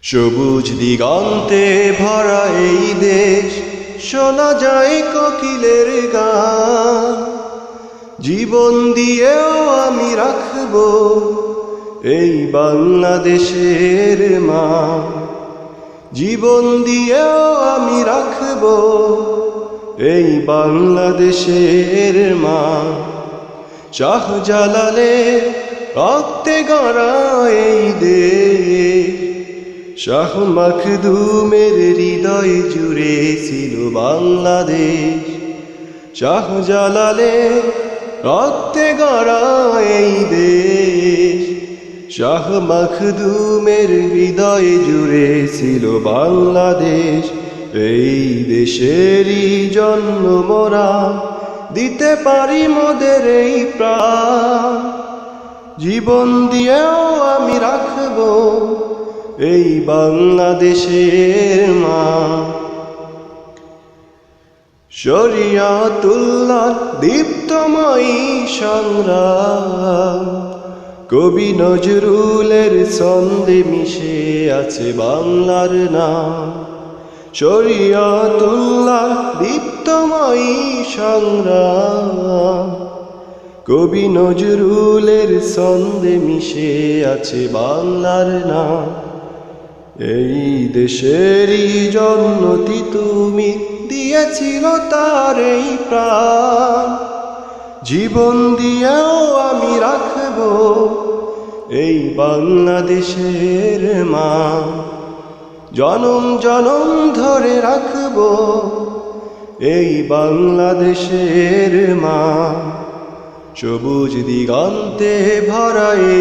সবুজ দিগন্তে ভরা এই দেশ, শোনা যায় কোকিলের গান। জীবন দিয়েও আমি রাখব এই বাংলাদেশের মান। জীবন দিয়েও আমি রাখব এই বাংলাদেশের মান। শাহজালালের রক্তে গড়া এই দেশ, শাহ মখদুমের হৃদয় জুড়ে ছিল বাংলাদেশ। শাহজালালের রক্তে গড়া এই দেশ, শাহ মখদুমের হৃদয় জুড়ে ছিল বাংলাদেশ। এই দেশেরই জন্য মোরা দিতে পারি মোদের এই প্রাণ। জীবন দিয়েও আমি রাখব এই বাংলাদেশের মান। শরিয়াতুল্লাহ দীপ্তময়ী সংগ্রাম, কবি নজরুলের ছন্দে মিশে আছে বাংলার নাম। শরিয়াতুল্লাহ দীপ্তময়ী সংগ্রাম, কবি নজরুলের ছন্দে মিশে আছে বাংলার নাম। এই দেশেরই জন্মতি তুমি দিয়েছিল তার এই প্রাণ। জীবন দিয়েও আমি রাখব এই বাংলাদেশের মান। জনম জনম ধরে রাখব এই বাংলাদেশের মান। সবুজ দিগন্তে ভরা